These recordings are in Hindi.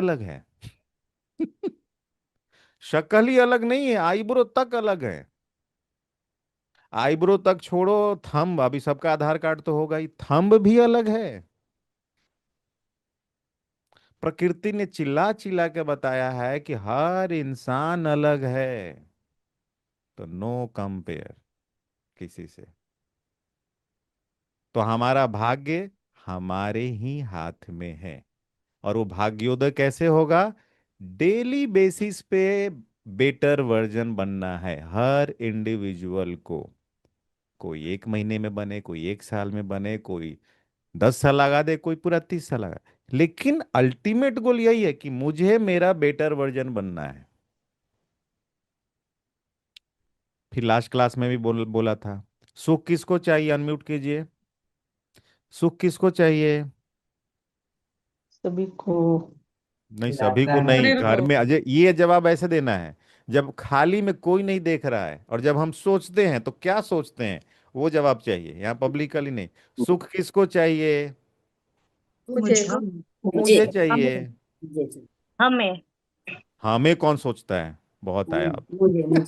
अलग है। शक्ल ही अलग नहीं है, आईब्रो तक अलग है। आईब्रो तक छोड़ो, थंब, अभी सबका आधार कार्ड तो होगा ही, थंब भी अलग है। प्रकृति ने चिल्ला चिल्ला के बताया है कि हर इंसान अलग है। तो नो कंपेयर किसी से। तो हमारा भाग्य हमारे ही हाथ में है। और वो भाग्योदय कैसे होगा? डेली बेसिस पे बेटर वर्जन बनना है हर इंडिविजुअल को। कोई 1 महीने में बने, कोई 1 साल में बने, कोई 10 साल लगा दे, कोई पूरा 30 साल लगा। लेकिन अल्टीमेट गोल यही है कि मुझे मेरा बेटर वर्जन बनना है। फिर लास्ट क्लास में भी बोला था, सुख किसको चाहिए? अनम्यूट कीजिए। सुख किसको चाहिए? सभी को। नहीं, सभी को नहीं, शरीर घर को। में अजय ये जवाब ऐसे देना है, जब खाली में कोई नहीं देख रहा है और जब हम सोचते हैं तो क्या सोचते हैं, वो जवाब चाहिए, यहाँ पब्लिकली नहीं। सुख किसको चाहिए? मुझे। मुझे। मुझे हमें। चाहिए। मुझे। हमें। हमें कौन सोचता है? बहुत आया आप। मुझे।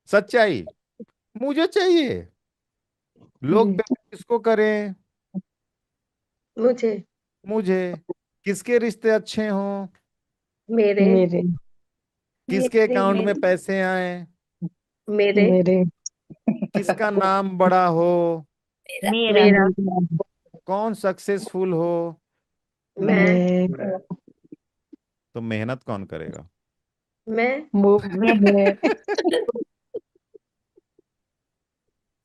सच्चाई, मुझे चाहिए। लोग प्यार किसको करें? मुझे। मुझे। किसके रिश्ते अच्छे हों? मेरे। मेरे। किसके मेरे अकाउंट में मेरे पैसे आए? मेरे। मेरे। किसका नाम बड़ा हो? मेरा। मेरा। कौन सक्सेसफुल हो? मैं। मैं। तो मेहनत कौन करेगा? मैं। मैं।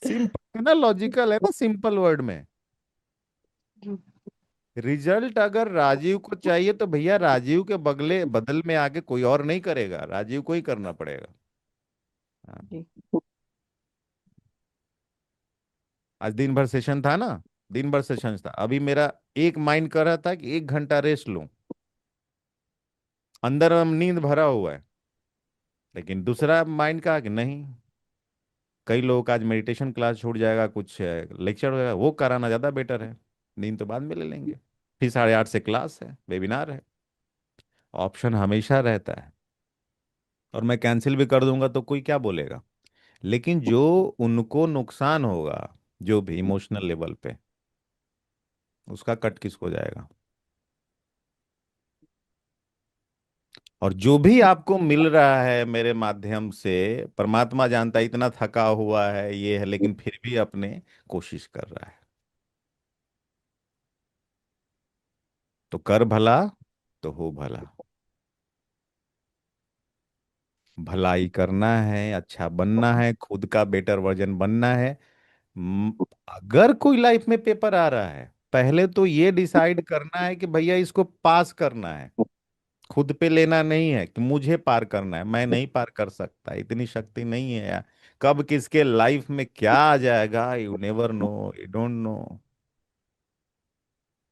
सिंपल है ना, लॉजिकल है ना, सिंपल वर्ड में। रिजल्ट अगर राजीव को चाहिए तो भैया राजीव के बगले बदल में आके कोई और नहीं करेगा, राजीव को ही करना पड़ेगा। हाँ। आज दिन भर सेशन था ना, दिन भर सेशन था। अभी मेरा एक माइंड कर रहा था कि 1 घंटा रेस्ट लूं, अंदर हम नींद भरा हुआ है। लेकिन दूसरा माइंड कहा कि नहीं, कई लोगों का आज मेडिटेशन क्लास छूट जाएगा, कुछ लेक्चर वगैरह वो कराना ज़्यादा बेटर है। नींद तो बाद में ले लेंगे। फिर 8:30 से क्लास है, वेबिनार है। ऑप्शन हमेशा रहता है। और मैं कैंसिल भी कर दूंगा तो कोई क्या बोलेगा? लेकिन जो उनको नुकसान होगा, जो भी इमोशनल लेवल पे, उसका कट किसको जाएगा? और जो भी आपको मिल रहा है मेरे माध्यम से, परमात्मा जानता है इतना थका हुआ है ये है, लेकिन फिर भी अपने कोशिश कर रहा है। तो कर भला तो हो भला। भलाई करना है, अच्छा बनना है, खुद का बेटर वर्जन बनना है। म, अगर कोई लाइफ में पेपर आ रहा है, पहले तो ये डिसाइड करना है कि भैया इसको पास करना है। खुद पे लेना नहीं है कि मुझे पार करना है, मैं नहीं पार कर सकता, इतनी शक्ति नहीं है यार। कब किसके लाइफ में क्या आ जाएगा, you never know, you don't know.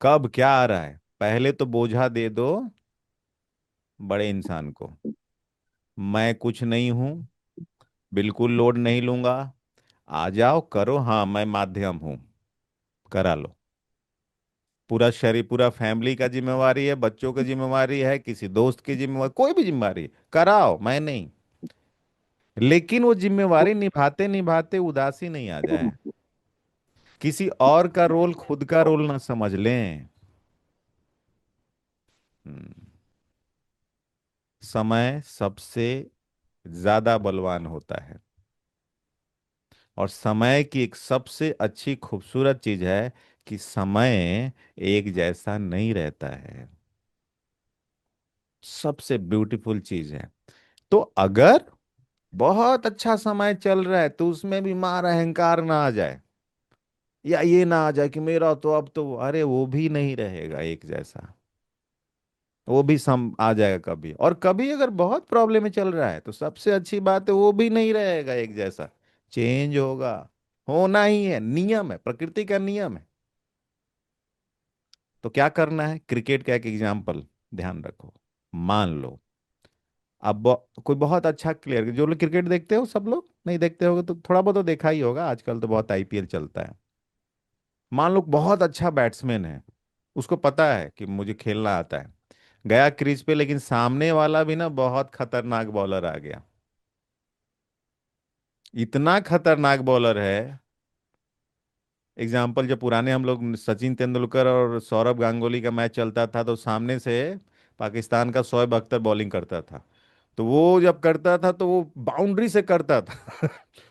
कब क्या आ रहा है, पहले तो बोझा दे दो बड़े इंसान को। मैं कुछ नहीं हूं, बिल्कुल लोड नहीं लूंगा, आ जाओ करो, हाँ मैं माध्यम हूं, करा लो। पूरा शरीर, पूरा फैमिली का जिम्मेवारी है, बच्चों की जिम्मेवारी है, किसी दोस्त की जिम्मेवारी, कोई भी जिम्मेवारी है, कराओ, मैं नहीं। लेकिन वो जिम्मेवारी निभाते निभाते उदासी नहीं आ जाए, किसी और का रोल खुद का रोल ना समझ लें। हम्म, समय सबसे ज्यादा बलवान होता है। और समय की एक सबसे अच्छी खूबसूरत चीज है कि समय एक जैसा नहीं रहता है। सबसे ब्यूटीफुल चीज है। तो अगर बहुत अच्छा समय चल रहा है तो उसमें भी मार अहंकार ना आ जाए, या ये ना आ जाए कि मेरा तो अब तो, अरे वो भी नहीं रहेगा एक जैसा। वो भी सम आ जाएगा कभी, और कभी अगर बहुत प्रॉब्लम में चल रहा है तो सबसे अच्छी बात है वो भी नहीं रहेगा एक जैसा। चेंज होगा, होना ही है, नियम है, प्रकृति का नियम है। तो क्या करना है? क्रिकेट का एक एग्जाम्पल ध्यान रखो। मान लो अब कोई बहुत अच्छा क्लियर, जो लोग क्रिकेट देखते हो, सब लोग नहीं देखते होगे तो थोड़ा बहुत तो देखा ही होगा, आजकल तो बहुत आईपीएल चलता है। मान लो बहुत अच्छा बैट्समैन है, उसको पता है कि मुझे खेलना आता है, गया क्रीज पे, लेकिन सामने वाला भी ना बहुत खतरनाक बॉलर आ गया। इतना खतरनाक बॉलर है। एग्जाम्पल, जब पुराने हम लोग सचिन तेंदुलकर और सौरभ गांगुली का मैच चलता था तो सामने से पाकिस्तान का शोएब अख्तर बॉलिंग करता था, तो वो जब करता था तो वो बाउंड्री से करता था।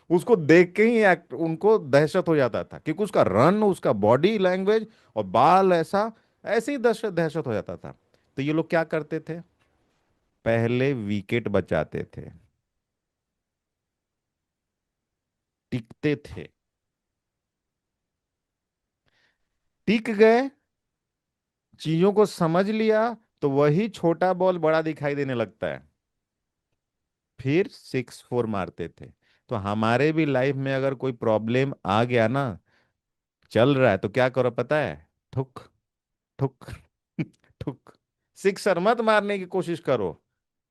उसको देख के ही उनको दहशत हो जाता था, क्योंकि उसका रन, उसका बॉडी लैंग्वेज और बाल ऐसा, ऐसे ही दहशत दहशत हो जाता था। तो ये लोग क्या करते थे, पहले विकेट बचाते थे, टिकते थे, टिक गए, चीजों को समझ लिया, तो वही छोटा बॉल बड़ा दिखाई देने लगता है, फिर 6 4 मारते थे। तो हमारे भी लाइफ में अगर कोई प्रॉब्लम आ गया ना, चल रहा है, तो क्या करो पता है, ठुक ठुक ठुक, सिक्सर मत मारने की कोशिश करो,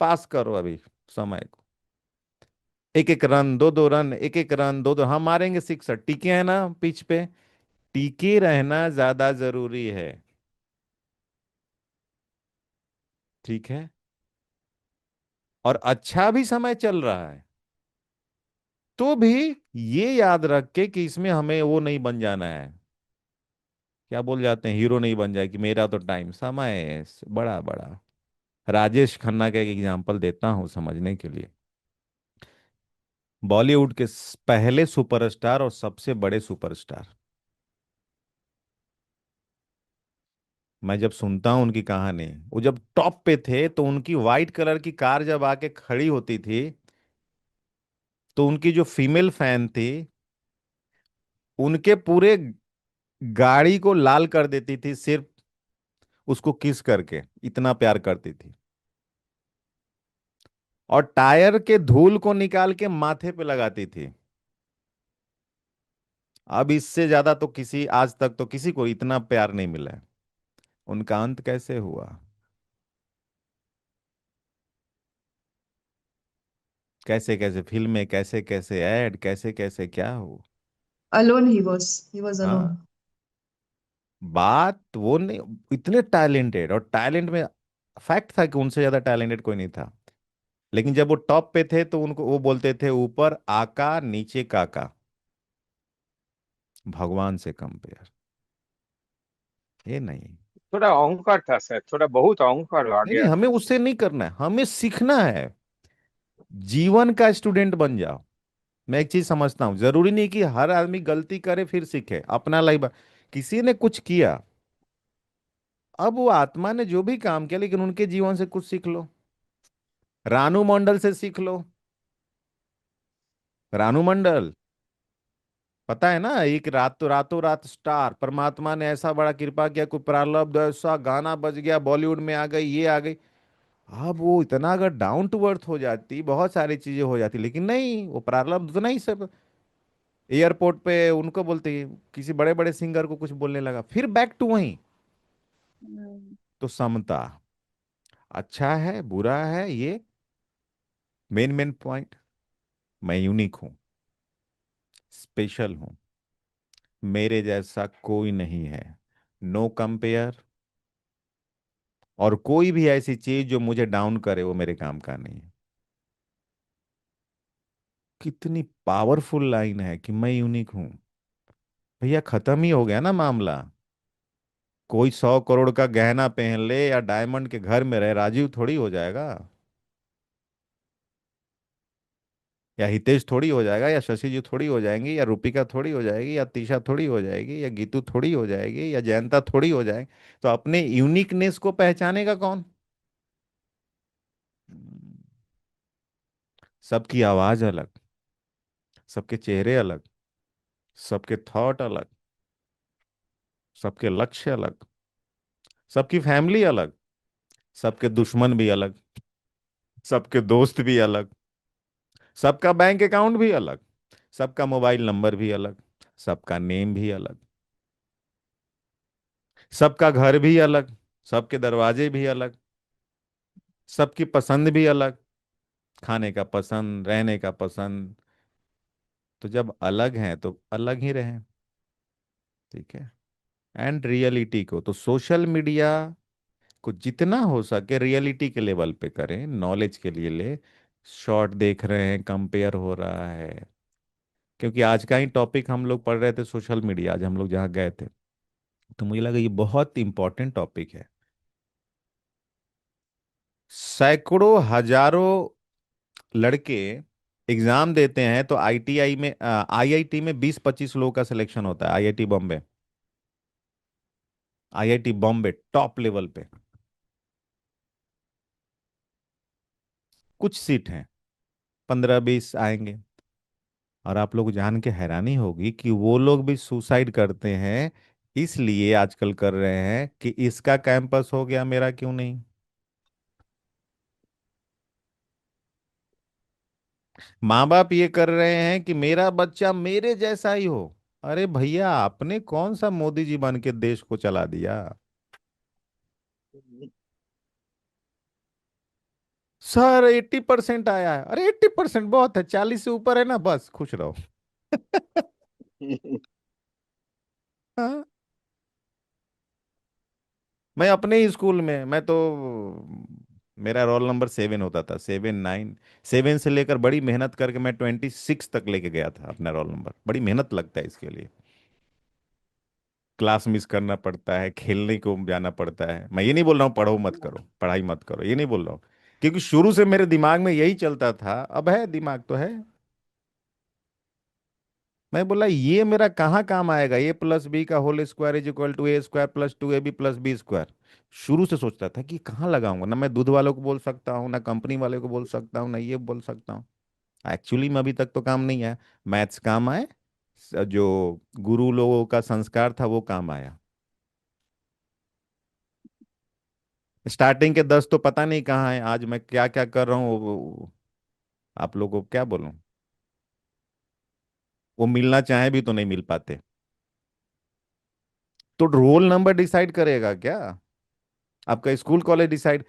पास करो अभी समय को। एक एक रन, दो दो रन, एक एक रन, दो दो, हम मारेंगे सिक्सर, टिके हैं ना पिच पे, टिके रहना ज्यादा जरूरी है। ठीक है। और अच्छा भी समय चल रहा है, तो भी ये याद रख के कि इसमें हमें वो नहीं बन जाना है, क्या बोल जाते हैं, हीरो नहीं बन जाए कि मेरा तो टाइम समय बड़ा बड़ा। राजेश खन्ना का एक एग्जांपल देता हूं समझने के लिए। बॉलीवुड के पहले सुपरस्टार और सबसे बड़े सुपरस्टार, मैं जब सुनता हूं उनकी कहानी, वो जब टॉप पे थे तो उनकी वाइट कलर की कार जब आके खड़ी होती थी, तो उनकी जो फीमेल फैन थी, उनके पूरे गाड़ी को लाल कर देती थी, सिर्फ उसको किस करके, इतना प्यार करती थी। और टायर के धूल को निकाल के माथे पे लगाती थी। अब इससे ज्यादा तो किसी, आज तक तो किसी को इतना प्यार नहीं मिला है। उनका अंत कैसे हुआ, कैसे कैसे फिल्में, कैसे कैसे ऐड, कैसे कैसे क्या हो। Alone he was हाँ, alone. बात वो नहीं, इतने टैलेंटेड, और टैलेंट में फैक्ट था कि उनसे ज्यादा टैलेंटेड कोई नहीं था। लेकिन जब वो टॉप पे थे तो उनको वो बोलते थे, ऊपर आका नीचे काका, भगवान से कंपेयर। ये नहीं, थोड़ा अहंकार था सर, थोड़ा बहुत अहंकार आ नहीं नहीं, गया हमें था। उससे नहीं करना है, हमें सीखना है, जीवन का स्टूडेंट बन जाओ। मैं एक चीज समझता हूँ, जरूरी नहीं कि हर आदमी गलती करे फिर सीखे, अपना लाइफ, किसी ने कुछ किया, अब वो आत्मा ने जो भी काम किया, लेकिन उनके जीवन से कुछ सीख लो, रानू मंडल से सीख लो। रानू मंडल, पता है ना, एक रात तो रातों रात स्टार, परमात्मा ने ऐसा बड़ा कृपा किया, कोई प्रारब्ध, ऐसा गाना बज गया, बॉलीवुड में आ गई, ये आ गई। अब वो इतना अगर डाउन टू अर्थ हो जाती, बहुत सारी चीजें हो जाती, लेकिन नहीं, वो प्रारब्ध तो नहीं सब। एयरपोर्ट पे उनको बोलते ही, किसी बड़े बड़े सिंगर को कुछ बोलने लगा, फिर बैक टू वहीं। तो समता, अच्छा है बुरा है, ये मेन मेन पॉइंट, मैं यूनिक हूं, स्पेशल हूं, मेरे जैसा कोई नहीं है, नो कंपेयर। और कोई भी ऐसी चीज जो मुझे डाउन करे वो मेरे काम का नहीं है। कितनी पावरफुल लाइन है कि मैं यूनिक हूं, भैया खत्म ही हो गया ना मामला। कोई 100 करोड़ का गहना पहन ले या डायमंड के घर में रहे, राजीव थोड़ी हो जाएगा, या हितेश थोड़ी हो जाएगा, या शशि जी थोड़ी हो जाएंगी, या रूपिका थोड़ी हो जाएगी, या तीशा थोड़ी हो जाएगी, या गीतू थोड़ी हो जाएगी, या जयंता थोड़ी हो जाएगी। तो अपने यूनिकनेस को पहचानेगा कौन। सबकी आवाज अलग, सबके चेहरे अलग, सबके थॉट अलग, सबके लक्ष्य अलग, सबकी फैमिली अलग, सबके दुश्मन भी अलग, सबके दोस्त भी अलग, सबका बैंक अकाउंट भी अलग, सबका मोबाइल नंबर भी अलग, सबका नेम भी अलग, सबका घर भी अलग, सबके दरवाजे भी अलग, सबकी पसंद भी अलग, खाने का पसंद, रहने का पसंद। तो जब अलग हैं तो अलग ही रहें। ठीक है। एंड रियलिटी को। तो सोशल मीडिया को जितना हो सके रियलिटी के लेवल पे करें, नॉलेज के लिए ले। शॉर्ट देख रहे हैं, कंपेयर हो रहा है। क्योंकि आज का ही टॉपिक हम लोग पढ़ रहे थे सोशल मीडिया, आज हम लोग जहाँ गए थे, तो मुझे लगा ये बहुत इंपॉर्टेंट टॉपिक है। सैकड़ों हजारों लड़के एग्जाम देते हैं, तो आईटीआई में आईआईटी में 20-25 लोगों का सिलेक्शन होता है। आईआईटी बॉम्बे टॉप लेवल पे कुछ सीट हैं, 15-20 आएंगे। और आप लोग जान के हैरानी होगी कि वो लोग भी सुसाइड करते हैं, इसलिए आजकल कर रहे हैं कि इसका कैंपस हो गया, मेरा क्यों नहीं। माँ बाप ये कर रहे हैं कि मेरा बच्चा मेरे जैसा ही हो। अरे भैया, आपने कौन सा मोदी जी बन के देश को चला दिया। सर 80% आया है। अरे 80% बहुत है, 40 से ऊपर है ना, बस खुश रहो। हाँ, मैं अपने ही स्कूल में, मैं तो मेरा रोल नंबर 7 होता था, 7 9। 7 से लेकर बड़ी मेहनत करके मैं 26 तक लेके गया था अपना रोल नंबर। बड़ी मेहनत लगता है इसके लिए, क्लास मिस करना पड़ता है, खेलने को जाना पड़ता है। मैं ये नहीं बोल रहा हूँ पढ़ो मत करो, पढ़ाई मत करो, ये नहीं बोल रहा हूँ। क्योंकि शुरू से मेरे दिमाग में यही चलता था, अब है दिमाग तो है। मैं बोला ये मेरा कहाँ काम आएगा, A+B का whole square is equal to A² plus 2AB plus B²। शुरू से सोचता था कि कहाँ लगाऊंगा, ना मैं दूध वालों को बोल सकता हूँ, ना कंपनी वाले को बोल सकता हूँ, ना ये बोल सकता हूँ। एक्चुअली में अभी तक तो काम नहीं आया। मैथ्स काम आए, जो गुरु लोगों का संस्कार था वो काम आया। स्टार्टिंग के 10 तो पता नहीं कहाँ है, आज मैं क्या क्या कर रहा हूँ आप लोगों को क्या बोलूं। वो मिलना चाहे भी तो नहीं मिल पाते। तो रोल नंबर डिसाइड करेगा क्या, आपका स्कूल कॉलेज डिसाइड।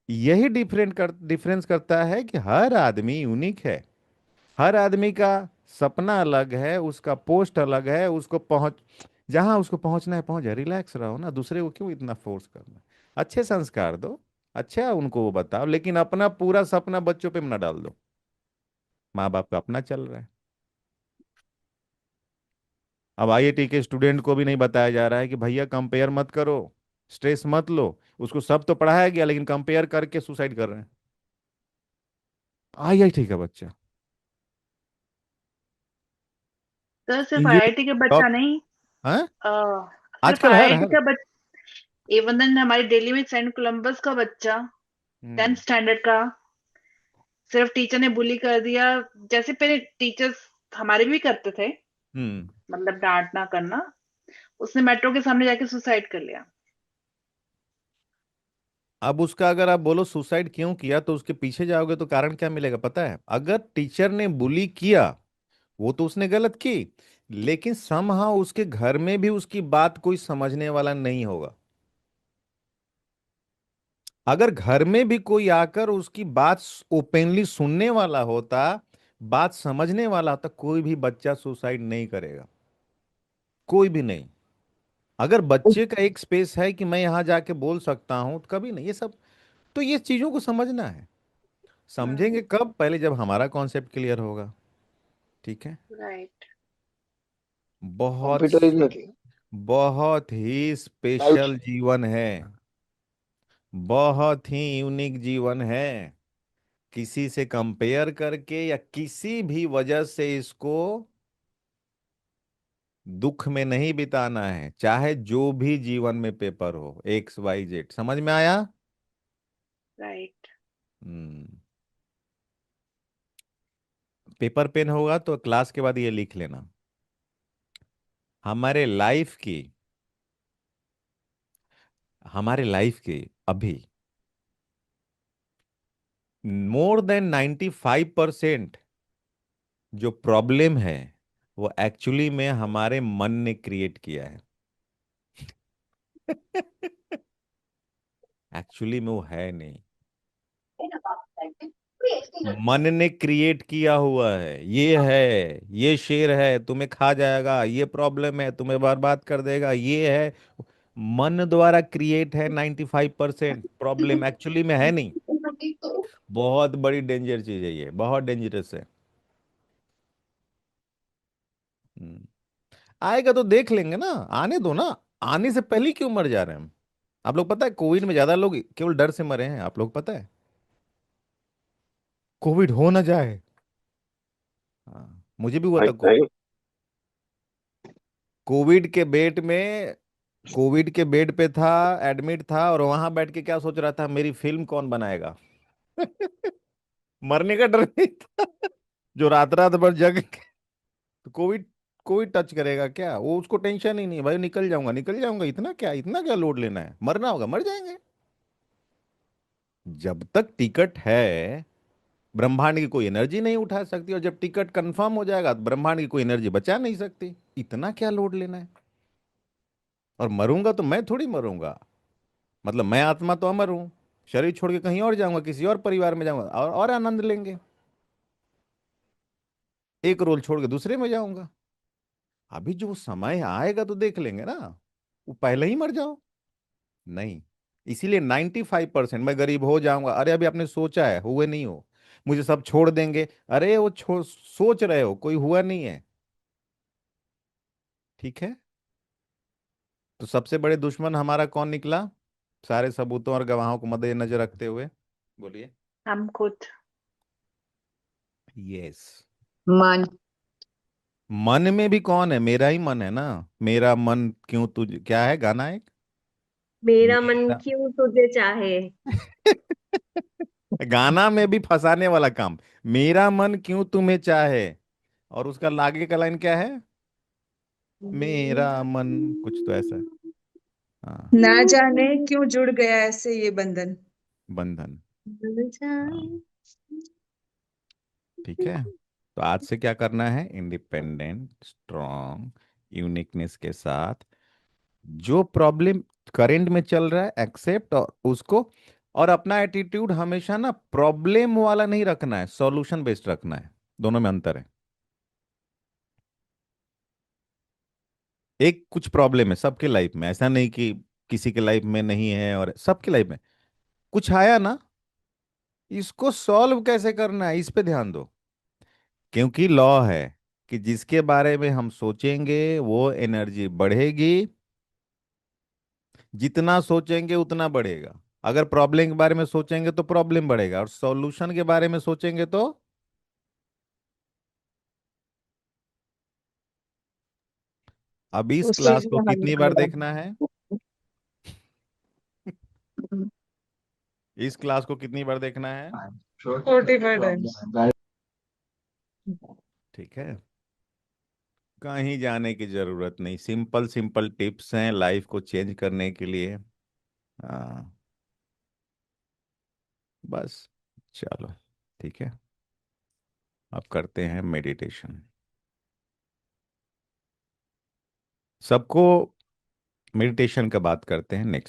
यही डिफरेंस करता है कि हर आदमी यूनिक है। हर आदमी का सपना अलग है, उसका पोस्ट अलग है, उसको पहुंच जहां उसको पहुंचना है पहुंच जाए। रिलैक्स रहो ना, दूसरे को क्यों इतना फोर्स करना। अच्छे संस्कार दो, अच्छा उनको वो बताओ, लेकिन अपना पूरा सपना बच्चों पे मत डाल दो। माँ बाप का अपना चल रहा है। अब आईआईटी के स्टूडेंट को भी नहीं बताया जा रहा है कि भैया कंपेयर मत करो, स्ट्रेस मत लो। उसको सब तो पढ़ाया गया, लेकिन कंपेयर करके सुसाइड कर रहे हैं आईआईटी का बच्चा। सर सिर्फ इंजीनियर, आईआईटी के बच्चा डॉक्टर। नहीं, हाँ, सिर्फ आजकल हर आईआईटी हर का बच्चा, इवन हमारी दिल्ली में सेंट कोलंबस का बच्चा, टेंथ हम्म स्टैंडर्ड का, सिर्फ टीचर ने बुली कर दिया। जैसे पहले टीचर्स हमारे भी करते थे, हम्म मतलब डांटना करना, उसने मेट्रो के सामने जाके सुसाइड कर लिया। अब उसका अगर आप बोलो सुसाइड क्यों किया, तो उसके पीछे जाओगे तो कारण क्या मिलेगा पता है। अगर टीचर ने बुली किया, वो तो उसने गलत की, लेकिन समहाउ उसके घर में भी उसकी बात कोई समझने वाला नहीं होगा। अगर घर में भी कोई आकर उसकी बात ओपनली सुनने वाला होता, बात समझने वाला होता, कोई भी बच्चा सुसाइड नहीं करेगा, कोई भी नहीं। अगर बच्चे का एक स्पेस है कि मैं यहाँ जाके बोल सकता हूँ, तो कभी नहीं ये सब। तो ये चीजों को समझना है। समझेंगे कब, पहले जब हमारा कॉन्सेप्ट क्लियर होगा। ठीक है। राइट। बहुत कंप्यूटर इज नथिंग। बहुत ही लाइफ। स्पेशल जीवन है, बहुत ही यूनिक जीवन है। किसी से कंपेयर करके या किसी भी वजह से इसको दुख में नहीं बिताना है, चाहे जो भी जीवन में पेपर हो, XYZ। समझ में आया। राइट। हम्म पेपर पेन होगा तो क्लास के बाद ये लिख लेना। हमारे लाइफ की हमारे लाइफ की अभी मोर देन 95% जो प्रॉब्लम है, वो एक्चुअली में हमारे मन ने क्रिएट किया है। एक्चुअली में वो है नहीं। मन ने क्रिएट किया हुआ है, ये शेर है तुम्हें खा जाएगा, ये प्रॉब्लम है तुम्हें बर्बाद कर देगा, ये है। मन द्वारा क्रिएट है 95%, प्रॉब्लम एक्चुअली में है नहीं। बहुत बड़ी डेंजर चीज है ये, बहुत डेंजरस है। हम्म। आएगा तो देख लेंगे ना, आने दो ना। आने से पहले ही क्यों मर जा रहे हैं हम? आप लोग पता है कोविड में ज्यादा लोग केवल डर से मरे हैं, आप लोग पता है? कोविड हो ना जाए। हाँ, मुझे भी हुआ था कोविड। नहीं। कोविड के बेड में कोविड के बेड पे था, एडमिट था, और वहां बैठ के क्या सोच रहा था, मेरी फिल्म कौन बनाएगा। मरने का डर नहीं था। जो रात रात भर जग के, तो कोविड कोविड टच करेगा क्या, वो उसको टेंशन ही नहीं है, भाई निकल जाऊंगा निकल जाऊंगा, इतना क्या लोड लेना है, मरना होगा मर जाएंगे। जब तक टिकट है, ब्रह्मांड की कोई एनर्जी नहीं उठा सकती, और जब टिकट कंफर्म हो जाएगा तो ब्रह्मांड की कोई एनर्जी बचा नहीं सकती। इतना क्या लोड लेना है। और मरूंगा तो मैं थोड़ी मरूंगा, मतलब मैं आत्मा तो अमर हूं, शरीर छोड़ के कहीं और जाऊंगा, किसी और परिवार में जाऊंगा, और आनंद लेंगे। एक रोल छोड़ के दूसरे में जाऊंगा। अभी जो समय आएगा तो देख लेंगे ना। वो पहले ही मर जाओ। नहीं। इसीलिए 95% मैं गरीब हो जाऊंगा, अरे अभी आपने सोचा है, हुए नहीं हो। मुझे सब छोड़ देंगे, अरे वो सोच रहे हो, कोई हुआ नहीं है। ठीक है। तो सबसे बड़े दुश्मन हमारा कौन निकला, सारे सबूतों और गवाहों को मद्देनजर रखते हुए? बोलिए। हम खुद। यस। मन। मन में भी कौन है, मेरा ही मन है ना। मेरा मन क्यों तुझ, क्या है गाना एक, मेरा मन मेरा। क्यों तुझे चाहे। गाना में भी फंसाने वाला काम। मेरा मन क्यों तुम्हें चाहे, और उसका लागे का लाइन क्या है, मेरा मन, कुछ तो ऐसा है। हाँ। ना जाने क्यों जुड़ गया ऐसे ये बंधन। बंधन। हाँ। जाए। ठीक है। तो आज से क्या करना है, इंडिपेंडेंट, स्ट्रॉन्ग, यूनिकनेस के साथ जो प्रॉब्लम करंट में चल रहा है एक्सेप्ट, और उसको, और अपना एटीट्यूड हमेशा ना प्रॉब्लम वाला नहीं रखना है, सॉल्यूशन बेस्ड रखना है। दोनों में अंतर है। एक कुछ प्रॉब्लम है सबके लाइफ में, ऐसा नहीं कि किसी के लाइफ में नहीं है, और सबके लाइफ में कुछ आया ना, इसको सॉल्व कैसे करना है, इस पे ध्यान दो। क्योंकि लॉ है कि जिसके बारे में हम सोचेंगे वो एनर्जी बढ़ेगी, जितना सोचेंगे उतना बढ़ेगा। अगर प्रॉब्लम के बारे में सोचेंगे तो प्रॉब्लम बढ़ेगा, और सॉल्यूशन के बारे में सोचेंगे तो। अब इस उस क्लास चीज को का हल कितनी बार निकलेगा। देखना है, इस क्लास को कितनी बार देखना है? 45 टाइम्स। ठीक है। कहीं जाने की जरूरत नहीं, सिंपल सिंपल टिप्स हैं लाइफ को चेंज करने के लिए। हाँ। बस। चलो। ठीक है। अब करते हैं मेडिटेशन। सबको मेडिटेशन का बात करते हैं नेक्स्ट।